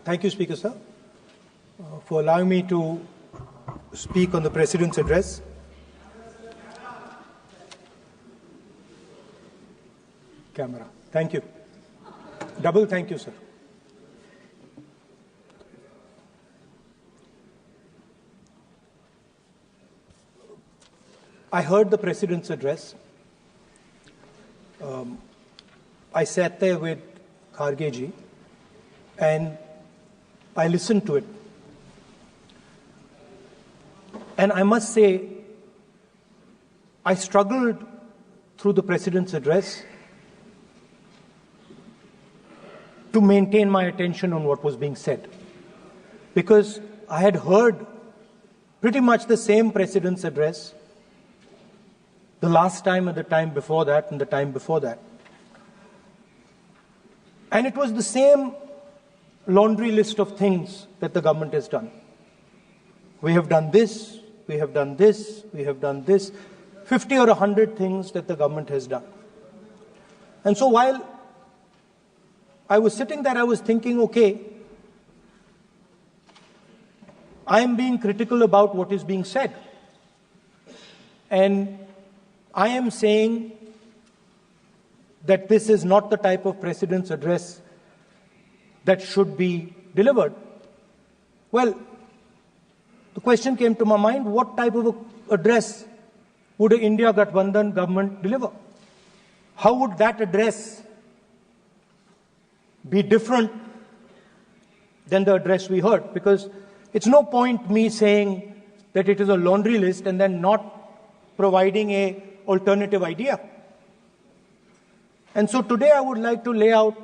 Thank you, Speaker Sir, for allowing me to speak on the President's address. Camera. Thank you. Double thank you, sir. I heard the President's address. I sat there with Kharge ji and I listened to it. And I must say, I struggled through the President's address to maintain my attention on what was being said. Because I had heard pretty much the same President's address the last time and the time before that and the time before that. And it was the same laundry list of things that the government has done. We have done this, we have done this, we have done this, 50 or 100 things that the government has done. And so while I was sitting there, I was thinking, okay, I am being critical about what is being said. And I am saying that this is not the type of President's address that should be delivered. Well, the question came to my mind, what type of address would an India Gathbandhan government deliver? How would that address be different than the address we heard? Because it's no point me saying that it is a laundry list and then not providing an alternative idea. And so today I would like to lay out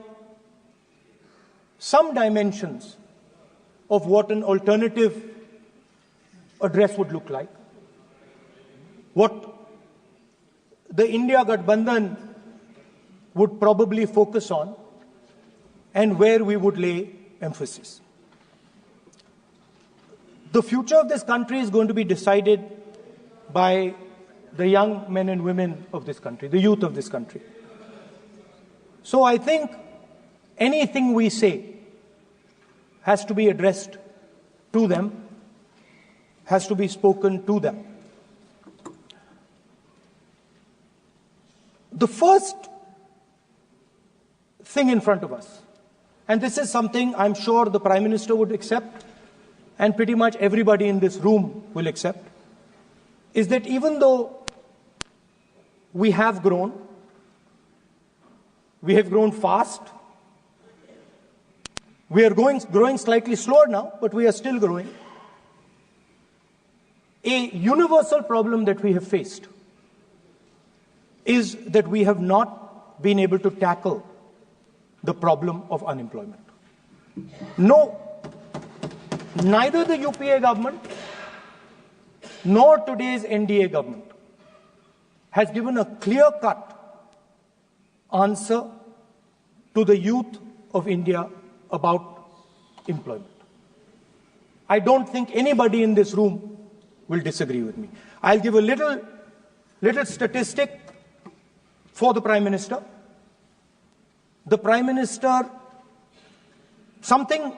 some dimensions of what an alternative address would look like, what the India Gathbandhan would probably focus on, and where we would lay emphasis. The future of this country is going to be decided by the young men and women of this country, the youth of this country. So I think anything we say has to be addressed to them, has to be spoken to them. The first thing in front of us, and this is something I'm sure the Prime Minister would accept, and pretty much everybody in this room will accept, is that even though we have grown fast, we are growing slightly slower now, but we are still growing. A universal problem that we have faced is that we have not been able to tackle the problem of unemployment. No, neither the UPA government nor today's NDA government has given a clear-cut answer to the youth of India about employment. I don't think anybody in this room will disagree with me. I'll give a little statistic for the Prime Minister. The Prime Minister, something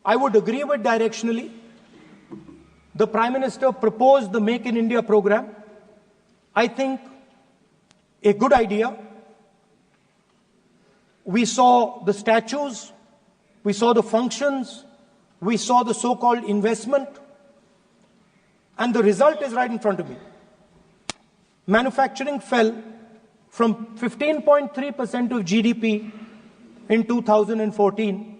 I would agree with directionally. The Prime Minister proposed the Make in India program. I think a good idea. We saw the statues, we saw the functions, we saw the so-called investment, and the result is right in front of me. Manufacturing fell from 15.3% of GDP in 2014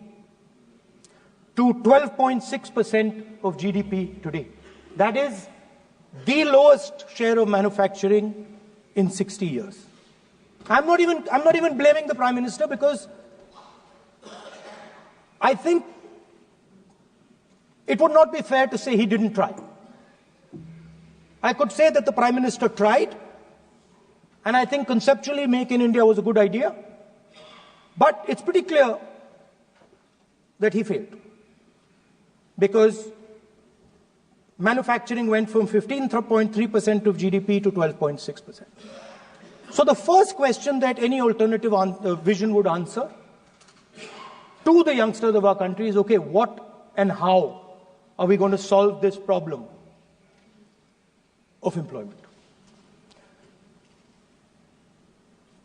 to 12.6% of GDP today. That is the lowest share of manufacturing in 60 years. I'm not even blaming the Prime Minister, because I think it would not be fair to say he didn't try. I could say that the Prime Minister tried, and I think conceptually Make in India was a good idea, but it's pretty clear that he failed, because manufacturing went from 15.3% of GDP to 12.6%. So the first question that any alternative vision would answer to the youngsters of our country is, okay, what and how are we going to solve this problem of employment?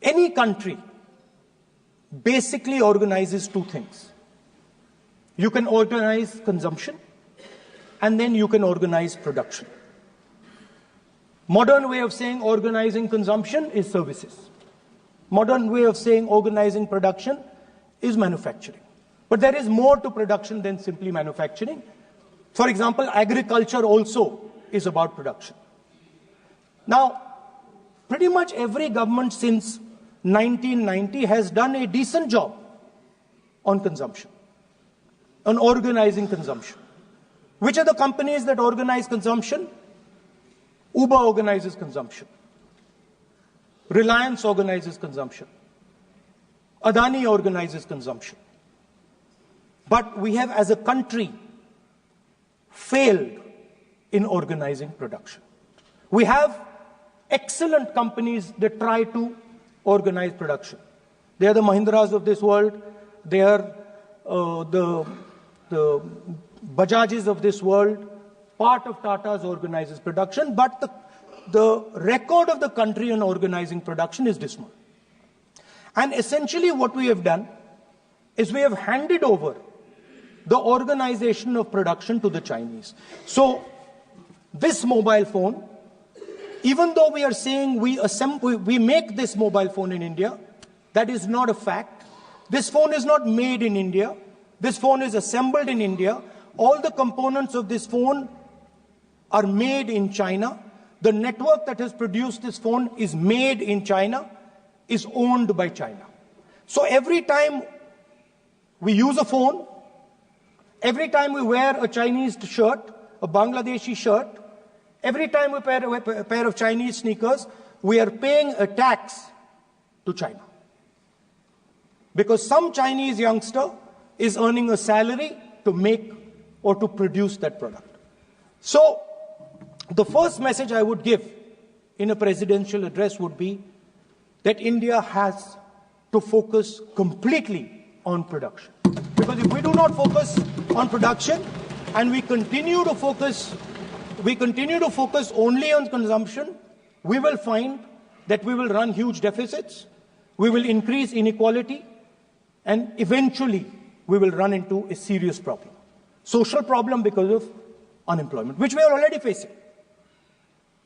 Any country basically organizes two things. You can organize consumption, and then you can organize production. Modern way of saying organizing consumption is services. Modern way of saying organizing production is manufacturing. But there is more to production than simply manufacturing. For example, agriculture also is about production. Now, pretty much every government since 1990 has done a decent job on consumption, on organizing consumption. Which are the companies that organize consumption? Uber organizes consumption. Reliance organizes consumption. Adani organizes consumption. But we have, as a country, failed in organizing production. We have excellent companies that try to organize production. They are the Mahindras of this world. They are the Bajajes of this world. Part of Tata's organizes production, but the record of the country on organizing production is dismal. And essentially what we have done is we have handed over the organization of production to the Chinese. So this mobile phone, even though we are saying we make this mobile phone in India, that is not a fact. This phone is not made in India. This phone is assembled in India. All the components of this phone are made in China. The network that has produced this phone is made in China, is owned by China. So every time we use a phone, every time we wear a Chinese shirt, a Bangladeshi shirt, every time we wear a pair of Chinese sneakers, we are paying a tax to China. Because some Chinese youngster is earning a salary to make or to produce that product. So the first message I would give in a presidential address would be that India has to focus completely on production. Because if we do not focus on production and we continue to focus only on consumption, we will find that we will run huge deficits, we will increase inequality, and eventually we will run into a serious problem. Social problem because of unemployment, which we are already facing.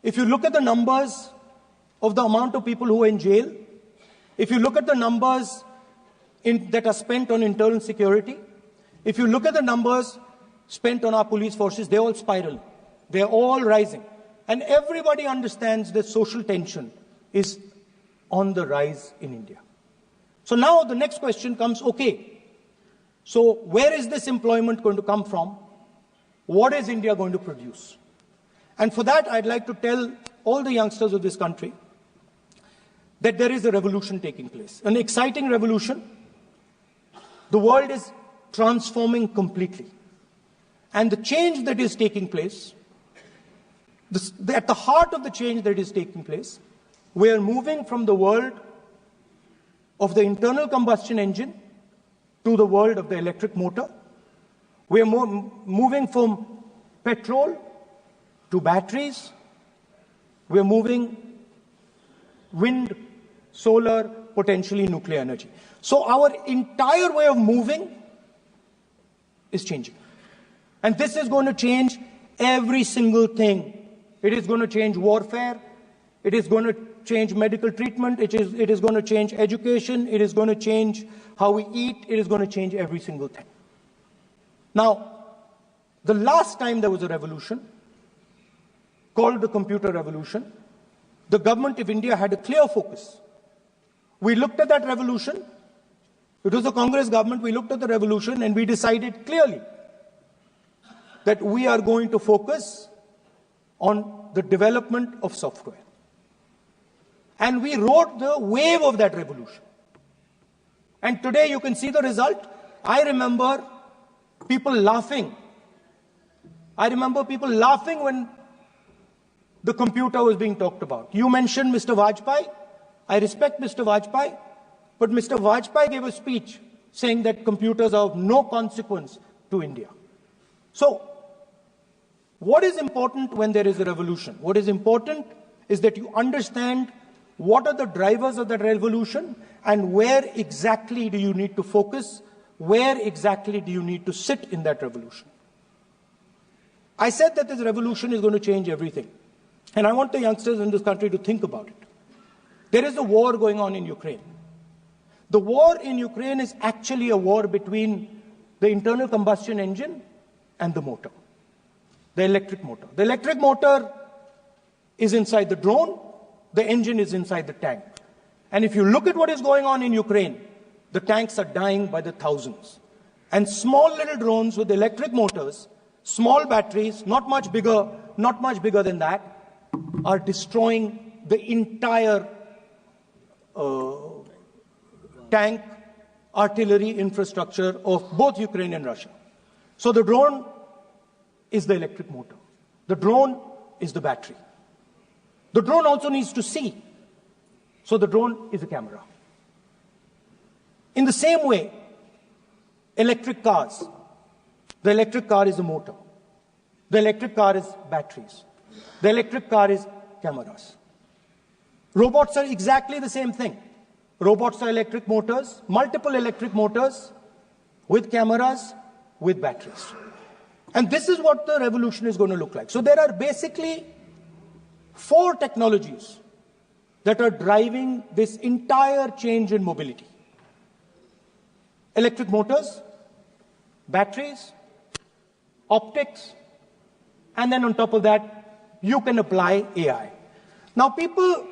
If you look at the numbers of the amount of people who are in jail, if you look at the numbers that are spent on internal security, if you look at the numbers spent on our police forces, they're all spiraling. They're all rising. And everybody understands that social tension is on the rise in India. So now the next question comes, okay, so where is this employment going to come from? What is India going to produce? And for that, I'd like to tell all the youngsters of this country that there is a revolution taking place, an exciting revolution. The world is transforming completely. And the change that is taking place, at the heart of the change that is taking place, we are moving from the world of the internal combustion engine to the world of the electric motor. We are moving from petrol to batteries. We are moving wind, solar, potentially nuclear energy. So our entire way of moving is changing. And this is going to change every single thing. It is going to change warfare. It is going to change medical treatment. It is going to change education. It is going to change how we eat. It is going to change every single thing. Now, the last time there was a revolution called the computer revolution, the government of India had a clear focus. We looked at that revolution. It was a Congress government. We looked at the revolution and we decided clearly that we are going to focus on the development of software. And we rode the wave of that revolution. And today you can see the result. I remember people laughing. I remember people laughing when the computer was being talked about. You mentioned Mr. Vajpayee. I respect Mr. Vajpayee, but Mr. Vajpayee gave a speech saying that computers are of no consequence to India. So, what is important when there is a revolution? What is important is that you understand what are the drivers of that revolution and where exactly do you need to focus, where exactly do you need to sit in that revolution. I said that this revolution is going to change everything. And I want the youngsters in this country to think about it. There is a war going on in Ukraine. The war in Ukraine is actually a war between the internal combustion engine and the motor, the electric motor. The electric motor is inside the drone, the engine is inside the tank. And if you look at what is going on in Ukraine, the tanks are dying by the thousands. And small little drones with electric motors, small batteries, not much bigger than that, are destroying the entire tank artillery infrastructure of both Ukraine and Russia. So the drone is the electric motor. The drone is the battery. The drone also needs to see. So the drone is a camera. In the same way, electric cars. The electric car is a motor. The electric car is batteries. The electric car is cameras. Robots are exactly the same thing. Robots are electric motors, multiple electric motors with cameras, with batteries. And this is what the revolution is going to look like. So there are basically 4 technologies that are driving this entire change in mobility. Electric motors, batteries, optics, and then on top of that, you can apply AI. Now people,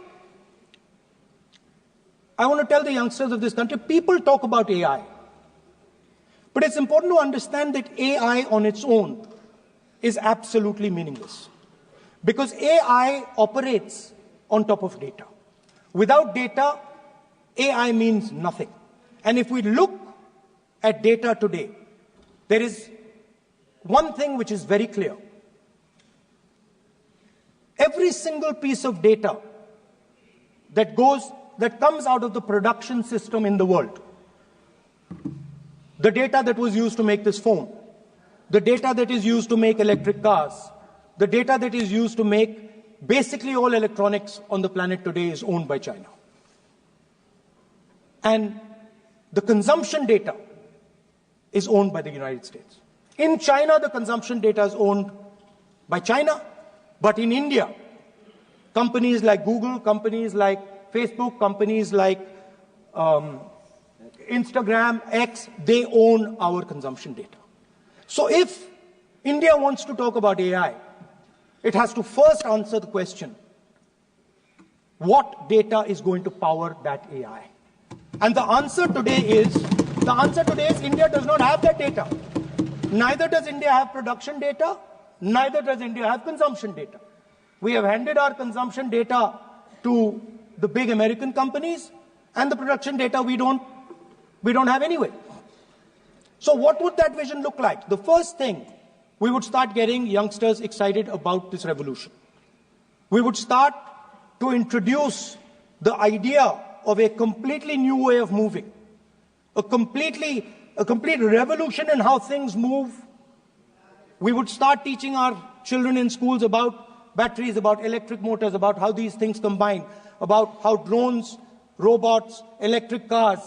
I want to tell the youngsters of this country, people talk about AI. But it's important to understand that AI on its own is absolutely meaningless. Because AI operates on top of data. Without data, AI means nothing. And if we look at data today, there is one thing which is very clear. Every single piece of data that comes out of the production system in the world, the data that was used to make this phone, the data that is used to make electric cars, the data that is used to make basically all electronics on the planet today is owned by China. And the consumption data is owned by the United States. In China, the consumption data is owned by China, but in India, companies like Google, companies like Facebook, companies like Instagram, X, they own our consumption data. So if India wants to talk about AI, it has to first answer the question, what data is going to power that AI? And the answer today is India does not have that data. Neither does India have production data, neither does India have consumption data. We have handed our consumption data to the big American companies, and the production data we don't have anyway. So what would that vision look like? The first thing, we would start getting youngsters excited about this revolution. We would start to introduce the idea of a completely new way of moving, a complete revolution in how things move. We would start teaching our children in schools about batteries, about electric motors, about how these things combine, about how drones, robots, electric cars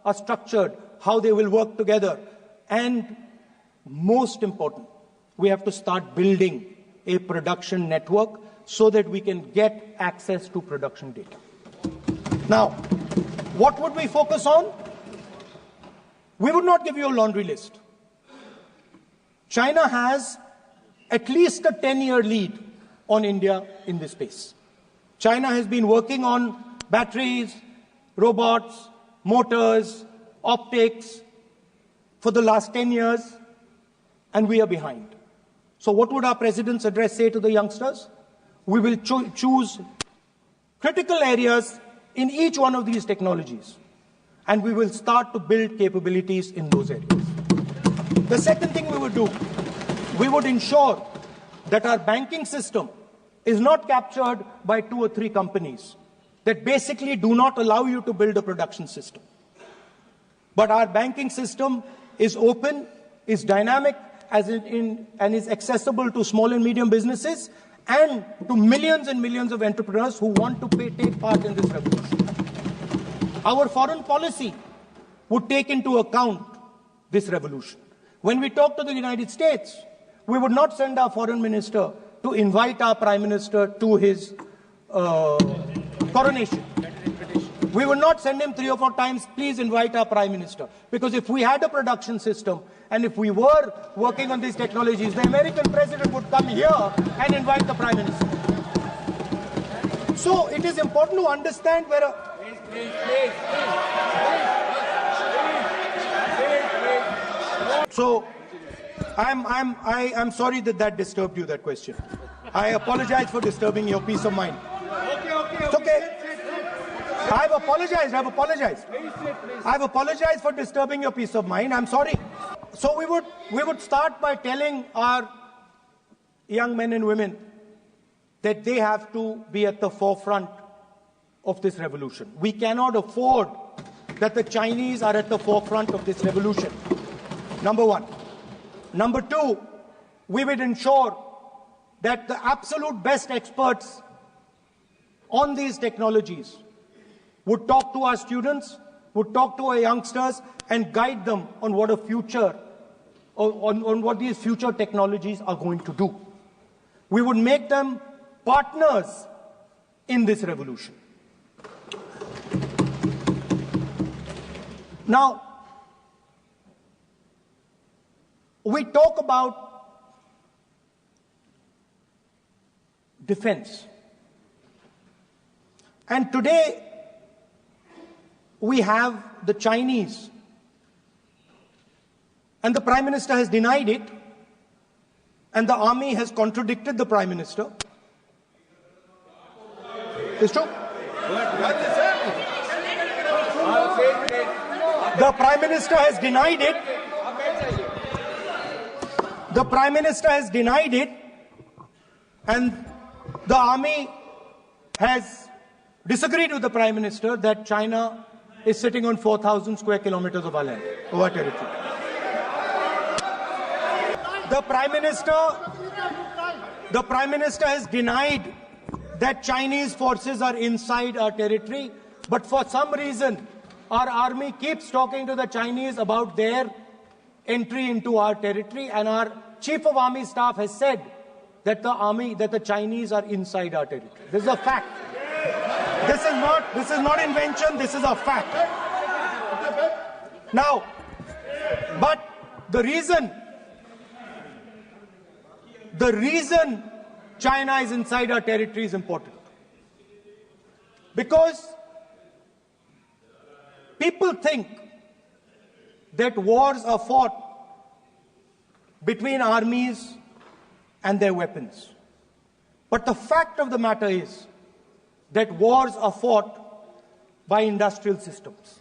are structured, how they will work together. And most important, we have to start building a production network so that we can get access to production data. Now, what would we focus on? We would not give you a laundry list. China has at least a 10-year lead on India in this space. China has been working on batteries, robots, motors, optics for the last 10 years, and we are behind. So what would our president's address say to the youngsters? We will choose critical areas in each one of these technologies, and we will start to build capabilities in those areas. The second thing we would do, we would ensure that our banking system is not captured by 2 or 3 companies that basically do not allow you to build a production system. But our banking system is open, is dynamic, and is accessible to small and medium businesses and to millions and millions of entrepreneurs who want to take part in this revolution. Our foreign policy would take into account this revolution. When we talk to the United States, we would not send our foreign minister to invite our prime minister to his coronation. We would not send him 3 or 4 times, please invite our prime minister. Because if we had a production system and if we were working on these technologies, the American president would come here and invite the prime minister. So it is important to understand where So I'm sorry that disturbed you, that question. I apologize for disturbing your peace of mind. It's okay. I've apologized. I've apologized for disturbing your peace of mind. I'm sorry. So we would start by telling our young men and women that they have to be at the forefront of this revolution. We cannot afford that the Chinese are at the forefront of this revolution. Number one. Number two, we would ensure that the absolute best experts on these technologies would talk to our students, would talk to our youngsters, and guide them on what a future, on what these future technologies are going to do. We would make them partners in this revolution. Now, we talk about defense. And today, we have the Chinese. And the Prime Minister has denied it. And the army has contradicted the Prime Minister. It's true. The Prime Minister has denied it. The Prime Minister has denied it, and the army has disagreed with the Prime Minister that China is sitting on 4,000 square kilometers of our land, of our territory. The Prime Minister has denied that Chinese forces are inside our territory, but for some reason, our army keeps talking to the Chinese about their entry into our territory, and our Chief of Army Staff has said that the Chinese are inside our territory. This is a fact. This is not invention, this is a fact. Now, but the reason China is inside our territory is important. Because people think that wars are fought between armies and their weapons. But the fact of the matter is that wars are fought by industrial systems.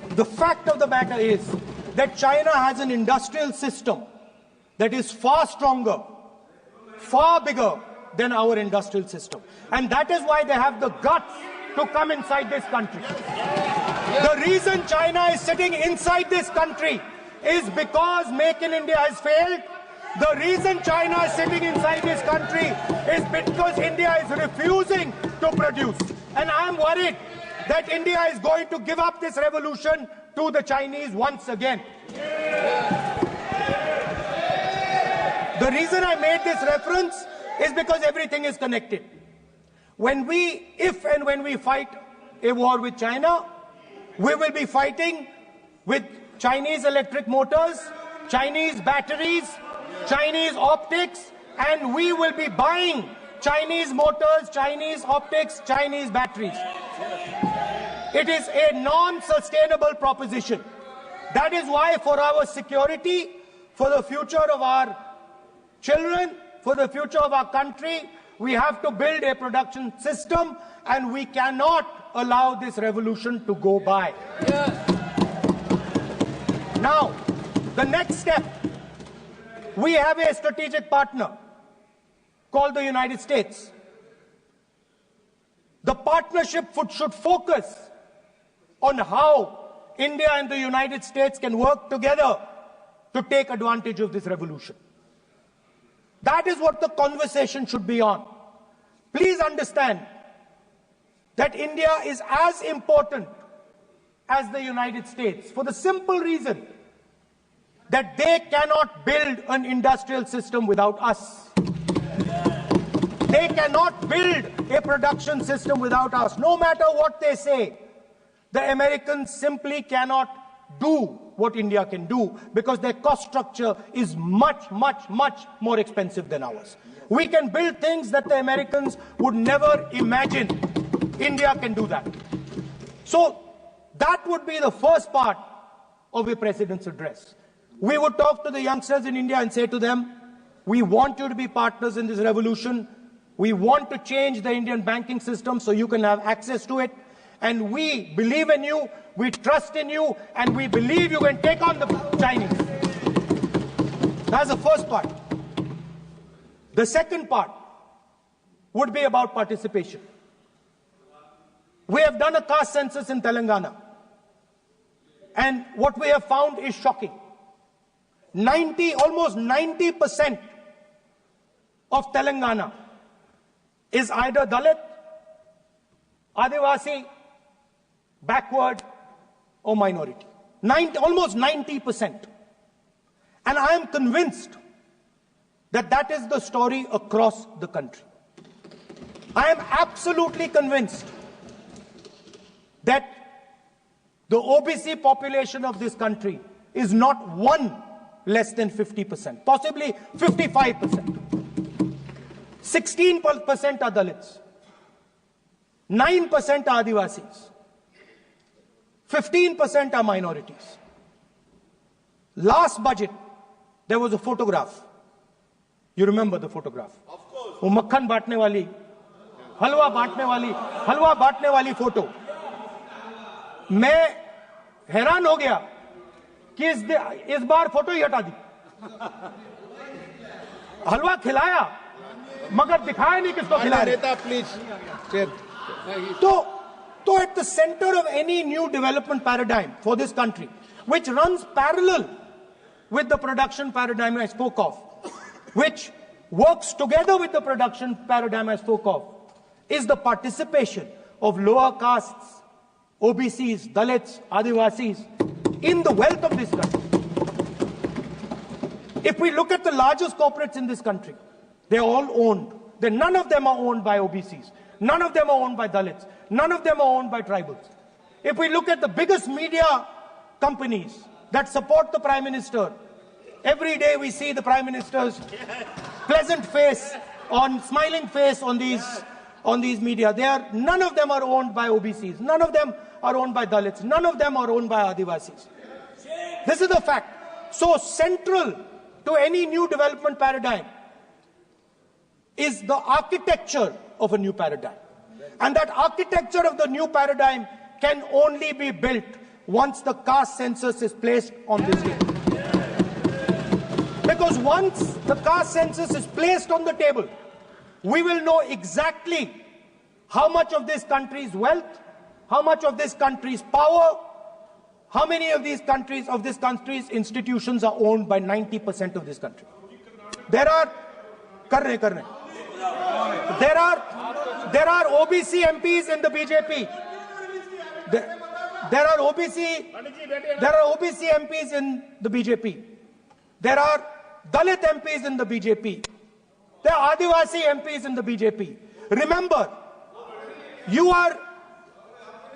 The fact of the matter is that China has an industrial system that is far stronger, far bigger than our industrial system. And that is why they have the guts to come inside this country. The reason China is sitting inside this country is because Make in India has failed. The reason China is sitting inside this country is because India is refusing to produce. And I am worried that India is going to give up this revolution to the Chinese once again. The reason I made this reference is because everything is connected. If and when we fight a war with China, we will be fighting with Chinese electric motors, Chinese batteries, Chinese optics, and we will be buying Chinese motors, Chinese optics, Chinese batteries. It is a non-sustainable proposition. That is why for our security, for the future of our children, for the future of our country, we have to build a production system, and we cannot allow this revolution to go by. Now, the next step, we have a strategic partner called the United States. The partnership should focus on how India and the United States can work together to take advantage of this revolution. That is what the conversation should be on. Please understand that India is as important as the United States for the simple reason that they cannot build an industrial system without us. They cannot build a production system without us. No matter what they say, the Americans simply cannot do what India can do because their cost structure is much, much, much more expensive than ours. We can build things that the Americans would never imagine. India can do that. So that would be the first part of a president's address. We would talk to the youngsters in India and say to them, we want you to be partners in this revolution. We want to change the Indian banking system so you can have access to it. And we believe in you, we trust in you, and we believe you can take on the Chinese. That's the first part. The second part would be about participation. We have done a caste census in Telangana. And what we have found is shocking. Almost 90% of Telangana is either Dalit, Adivasi, backward, or minority. Almost 90%. And I am convinced that that is the story across the country. I am absolutely convinced that the OBC population of this country is not one less than 50%, possibly 55%. 16% are Dalits, 9% are Adivasis, 15% are minorities. Last budget, there was a photograph. You remember the photograph? Of course. वो मक्खन बांटने वाली, हलवा बांटने वाली photo. मैं हैरान हो गया कि इस बार फोटो ही हटा दी. हलवा खिलाया मगर दिखाया नहीं किसको खिला रहे. So at the center of any new development paradigm for this country, which runs parallel with the production paradigm I spoke of, which works together with the production paradigm I spoke of, is the participation of lower castes, OBCs, Dalits, Adivasis in the wealth of this country. If we look at the largest corporates in this country, they're all owned. None of them are owned by OBCs. None of them are owned by Dalits. None of them are owned by tribals. If we look at the biggest media companies that support the Prime Minister, every day we see the Prime Minister's pleasant face, smiling face on these media. None of them are owned by OBCs. None of them are owned by Dalits. None of them are owned by Adivasis. This is the fact. So central to any new development paradigm is the architecture of a new paradigm. And that architecture of the new paradigm can only be built once the caste census is placed on this table. Because once the caste census is placed on the table, we will know exactly how much of this country's wealth, how much of this country's power, how many of this country's institutions are owned by 90% of this country. There are OBC MPs in the BJP. There are OBC MPs in the BJP. There are Dalit MPs in the BJP. There are Adivasi MPs in the BJP. Remember, you are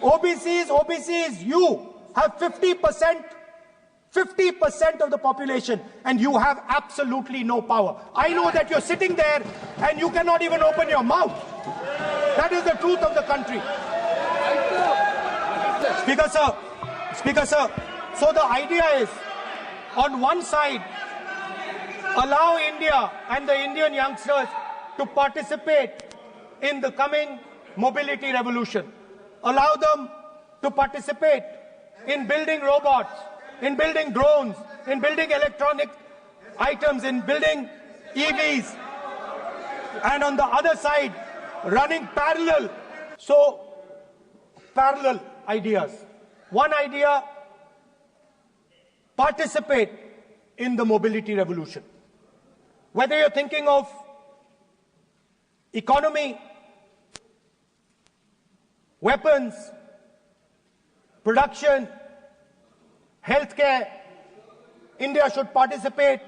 OBCs, you have 50% of the population, and you have absolutely no power. I know that you're sitting there and you cannot even open your mouth. That is the truth of the country. Speaker sir, so the idea is, on one side, allow India and the Indian youngsters to participate in the coming mobility revolution. Allow them to participate in building robots, in building drones, in building electronic items, in building EVs. And on the other side, running parallel ideas. One idea participate in the mobility revolution. Whether you're thinking of economy, weapons, production, healthcare, India should participate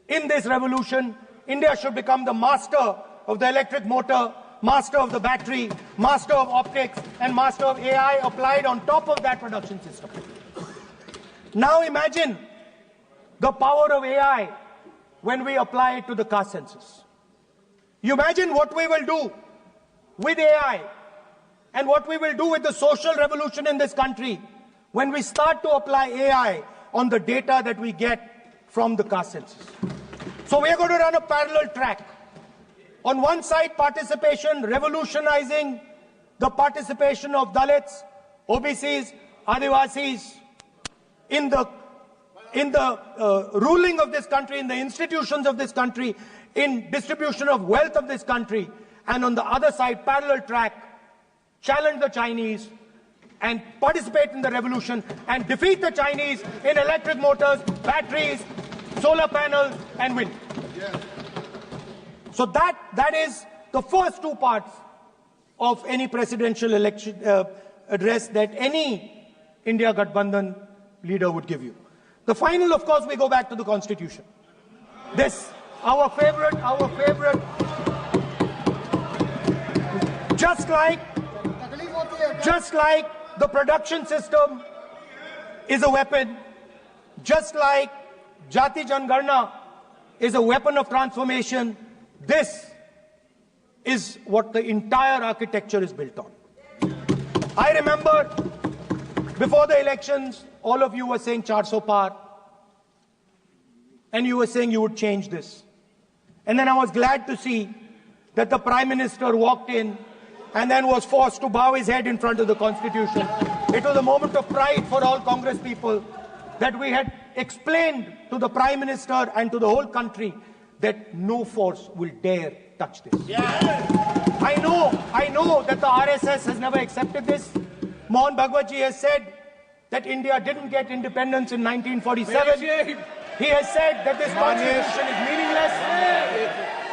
in this revolution. India should become the master of the electric motor, master of the battery, master of optics, and master of AI applied on top of that production system. Now imagine the power of AI when we apply it to the caste census. You imagine what we will do with AI and what we will do with the social revolution in this country when we start to apply AI on the data that we get from the caste census. So we are going to run a parallel track. On one side, participation, revolutionizing the participation of Dalits, OBCs, Adivasis in the ruling of this country, in the institutions of this country, in distribution of wealth of this country. And on the other side, parallel track, challenge the Chinese and participate in the revolution and defeat the Chinese in electric motors, batteries, solar panels, and wind. Yeah. So that is the first two parts of any presidential election address that any India Gathbandhan leader would give you. The final, of course, we go back to the Constitution. This, our favorite, just like the production system is a weapon, just like Jati Jangarna is a weapon of transformation, this is what the entire architecture is built on. I remember before the elections, all of you were saying 400 par, and you were saying you would change this. And then I was glad to see that the Prime Minister walked in and then was forced to bow his head in front of the Constitution. It was a moment of pride for all Congress people that we had explained to the Prime Minister and to the whole country that no force will dare touch this. Yeah. I know that the RSS has never accepted this. Mohan Bhagwatji has said that India didn't get independence in 1947. He has said that this constitution is meaningless.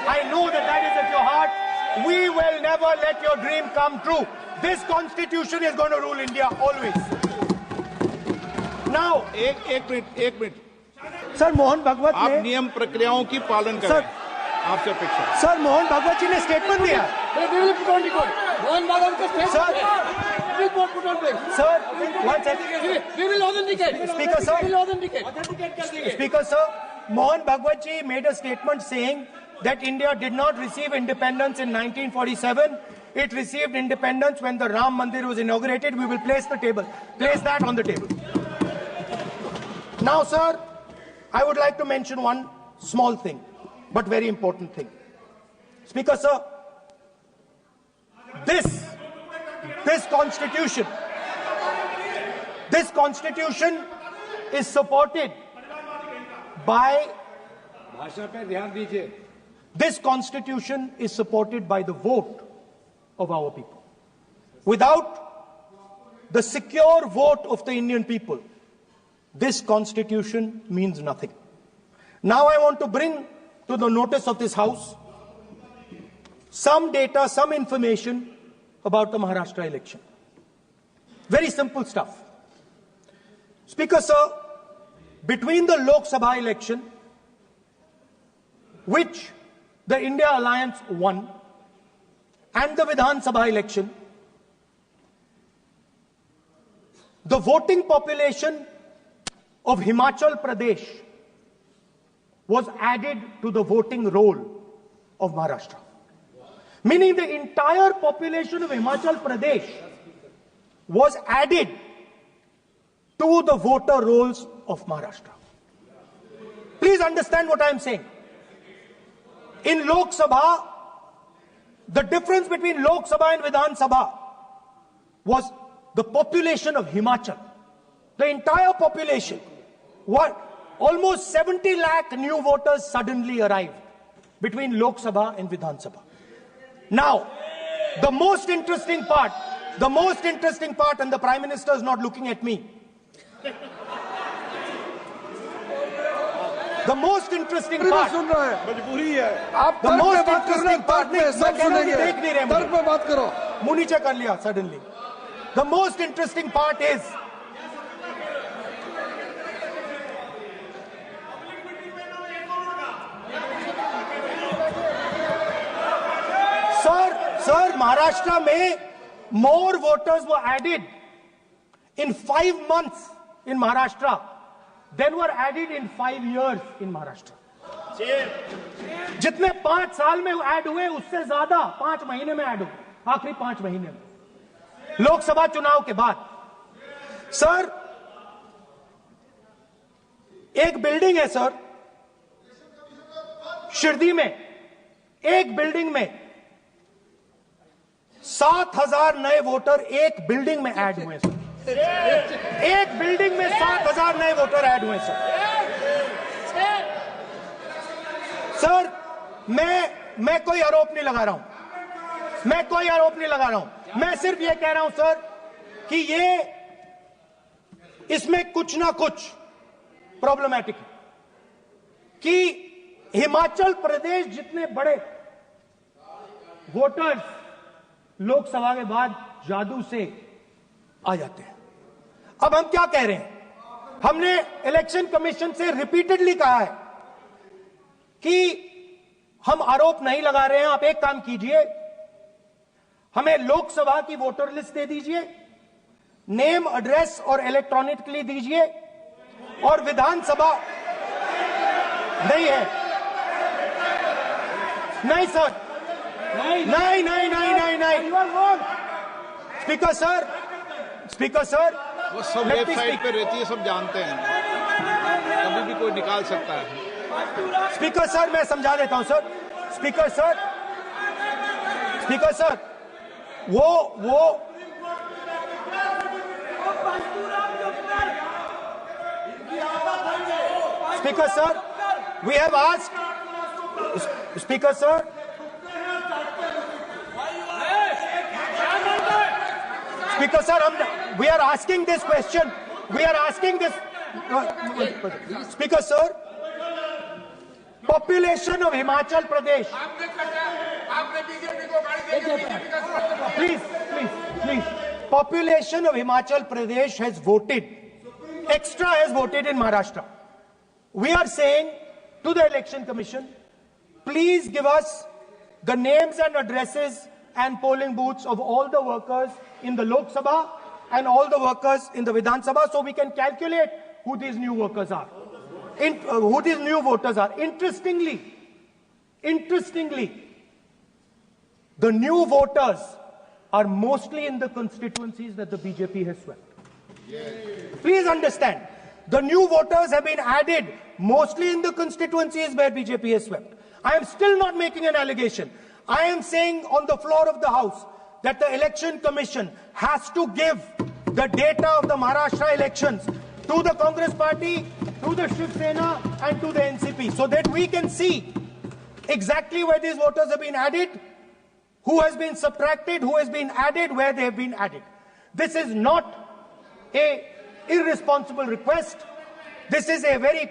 I know that that is at your heart. We will never let your dream come true. This constitution is going to rule India always. Now, एक minute sir Mohan Bhagwat आप नियम प्रक्रियाओं की पालन करें आपसे अपेक्षा sir Mohan Bhagwat जी ने स्टेटमेंट दिया मोहन भागवत का Speaker sir, Mohan Bhagwat ji made a statement saying that India did not receive independence in 1947. It received independence when the Ram Mandir was inaugurated. We will place that on the table. Now, sir, I would like to mention one small thing, but very important thing. Speaker, sir, this constitution is supported by this constitution is supported by the vote of our people. Without the secure vote of the Indian people, this constitution means nothing. Now I want to bring to the notice of this House some data, some information about the Maharashtra election. Very simple stuff. Speaker, sir, between the Lok Sabha election, which the India Alliance won, and the Vidhan Sabha election, the voting population of Himachal Pradesh was added to the voting roll of Maharashtra. Meaning the entire population of Himachal Pradesh was added to the voter rolls of Maharashtra. Please understand what I am saying. In Lok Sabha, the difference between Lok Sabha and Vidhan Sabha was the population of Himachal. The entire population. What? Almost 70 lakh new voters suddenly arrived between Lok Sabha and Vidhan Sabha. Now, the most interesting part, and the Prime Minister is not looking at me. The most interesting पूरी बात part. सुन रहा है। मजबूरी है। आप The तर्क most पे बात कर रहे हैं, interesting part तर्क पे सब सुनेंगे। देख नहीं रहे तर्क पे बात करो। मुंह नीचे कर लिया suddenly. The most interesting part is Sir, Maharashtra में more voters were added in 5 months in Maharashtra than were added in 5 years in Maharashtra. जितने 5 साल में ऐड हुए उससे ज्यादा 5 महीने में ऐड हुए, आखिरी 5 महीने में लोकसभा चुनाव के बाद। सर, एक बिल्डिंग है सर शिरडी में, एक बिल्डिंग में 7,000 नए वोटर एक बिल्डिंग में ऐड हुए सर। एक बिल्डिंग में 7,000 नए वोटर ऐड हुए सर। सर, मैं कोई आरोप नहीं लगा रहा हूं, मैं कोई आरोप नहीं लगा रहा हूं, मैं सिर्फ ये कह रहा हूं सर कि ये इसमें कुछ ना कुछ प्रॉब्लमैटिक है कि हिमाचल प्रदेश जितने बड़े वोटर्स लोकसभा के बाद जादू से आ जाते हैं। अब हम क्या कह रहे हैं, हमने इलेक्शन कमीशन से रिपीटेडली कहा है कि हम आरोप नहीं लगा रहे हैं, आप एक काम कीजिए, हमें लोकसभा की वोटर लिस्ट दे दीजिए, नेम एड्रेस और इलेक्ट्रॉनिकली दीजिए, और विधानसभा नहीं है, नहीं सर, नहीं नहीं नहीं नहीं नहीं नहीं स्पीकर सर वो सब वेबसाइट पे रहती है, सब जानते हैं, कभी भी कोई निकाल सकता है। स्पीकर सर, मैं समझा देता हूं सर। स्पीकर सर, वो speaker sir, we have asked, speaker sir, Speaker sir, we are asking this question. We are asking this. Speaker sir, population of Himachal Pradesh. Please. Population of Himachal Pradesh has voted. Extra has voted in Maharashtra. We are saying to the Election Commission, please give us the names and addresses and polling booths of all the workers in the Lok Sabha and all the workers in the Vidhan Sabha, so we can calculate who these new workers are, who these new voters are. Interestingly, the new voters are mostly in the constituencies that the BJP has swept. Please understand, the new voters have been added mostly in the constituencies where BJP has swept. I am still not making an allegation. I am saying on the floor of the House that the Election Commission has to give the data of the Maharashtra elections to the Congress Party, to the Shiv Sena and to the NCP, so that we can see exactly where these voters have been added, who has been subtracted, who has been added, where they have been added. This is not a irresponsible request. This is a very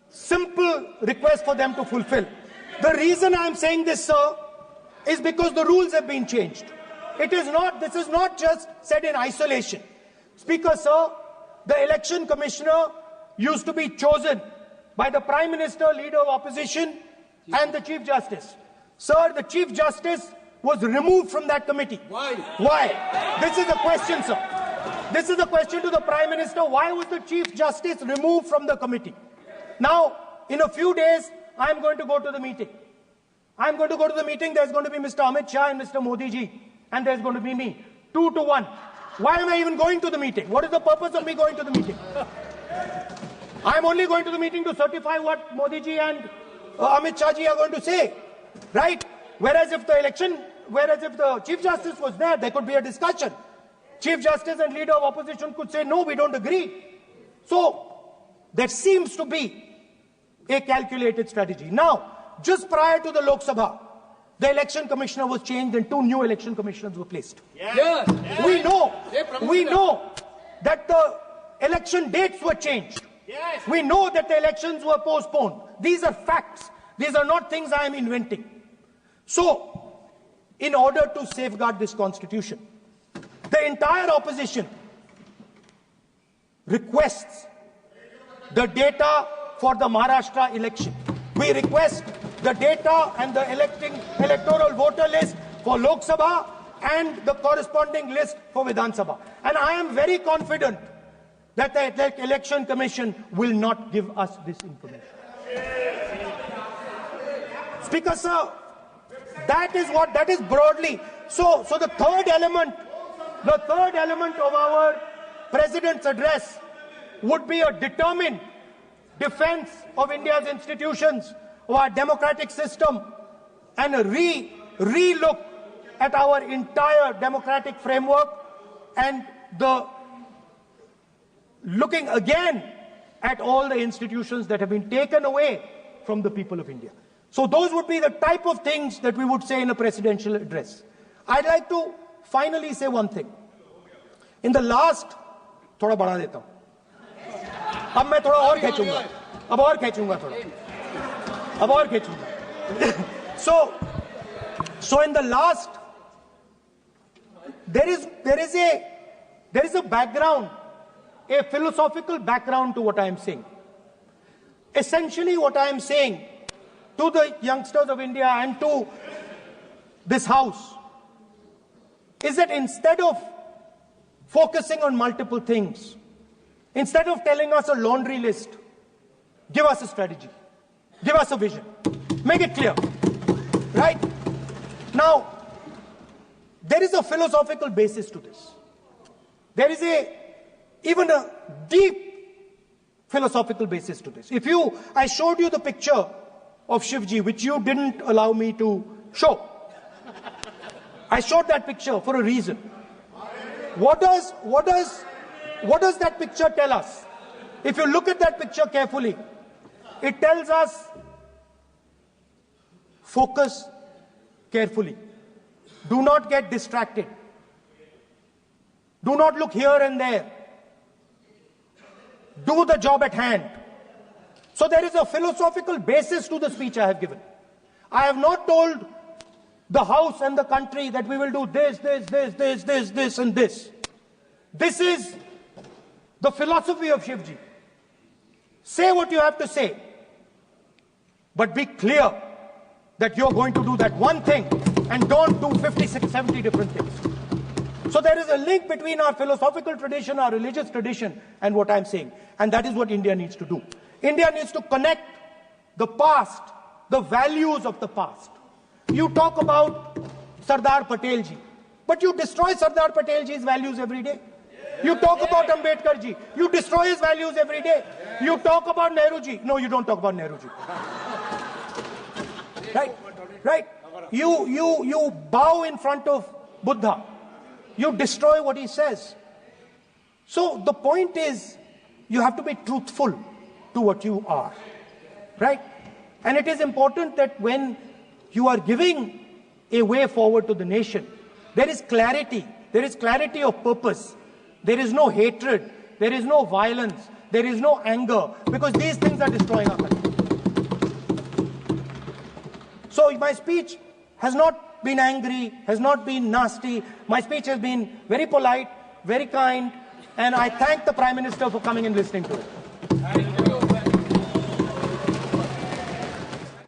simple request for them to fulfill. The reason I am saying this, sir, is because the rules have been changed. This is not just said in isolation. Speaker, sir, the election commissioner used to be chosen by the Prime Minister, Leader of Opposition, and the Chief Justice. Sir, the Chief Justice was removed from that committee. Why? Why? This is the question, sir. This is the question to the Prime Minister. Why was the Chief Justice removed from the committee? Now, in a few days, I am going to go to the meeting. I am going to go to the meeting. There's going to be Mr. Amit Shah and Mr. Modi ji. And there's going to be me. 2 to 1. Why am I even going to the meeting? What is the purpose of me going to the meeting? I'm only going to the meeting to certify what Modi ji and Amit Shah ji are going to say. Right? Whereas if the Chief Justice was there, there could be a discussion. Chief Justice and Leader of Opposition could say, no, we don't agree. So, there seems to be a calculated strategy. Now, just prior to the Lok Sabha, the election commissioner was changed and 2 new election commissioners were placed. Yes. We know that the election dates were changed. Yes. We know that the elections were postponed. These are facts. These are not things I am inventing. So, in order to safeguard this constitution, the entire opposition requests the data for the Maharashtra election. We request the data and the electoral voter list for Lok Sabha and the corresponding list for Vidhan Sabha. And I am very confident that the Election Commission will not give us this information. Speaker sir, that is broadly. So the third element of our President's address would be a determined defense of India's institutions, of our democratic system, and a re-look at our entire democratic framework, and the looking again at all the institutions that have been taken away from the people of India. So those would be the type of things that we would say in a presidential address. I'd like to finally say one thing. In the last, थोड़ा बढ़ा देता हूँ. अब मैं थोड़ा और खींचूंगा. अब और खींचूंगा थोड़ा. अब और खींचूंगा. So in the last, there is a background, a philosophical background to what I am saying. Essentially, what I am saying to the youngsters of India and to this House is that instead of focusing on multiple things, instead of telling us a laundry list, give us a strategy, give us a vision, make it clear, right? Now, there is a philosophical basis to this. There is even a deep philosophical basis to this. I showed you the picture of Shivji, which you didn't allow me to show. I showed that picture for a reason. What does that picture tell us? If you look at that picture carefully, it tells us focus carefully. Do not get distracted. Do not look here and there. Do the job at hand. So there is a philosophical basis to the speech I have given. I have not told the House and the country that we will do this, and this. This is the philosophy of Shivji. Say what you have to say, but be clear that you're going to do that one thing and don't do 50, 60, 70 different things. So there is a link between our philosophical tradition, our religious tradition, and what I'm saying. And that is what India needs to do. India needs to connect the past, the values of the past. You talk about Sardar Patel ji, but you destroy Sardar Patel ji's values every day. You talk about Ambedkar ji, you destroy his values every day. You talk about Nehru ji. No, you don't talk about Nehru ji. Right? You bow in front of Buddha. You destroy what he says. So the point is, you have to be truthful to what you are. Right? And it is important that when you are giving a way forward to the nation, there is clarity. There is clarity of purpose. There is no hatred. There is no violence. There is no anger. Because these things are destroying our country. So my speech has not been angry, has not been nasty. My speech has been very polite, very kind. And I thank the Prime Minister for coming and listening to it.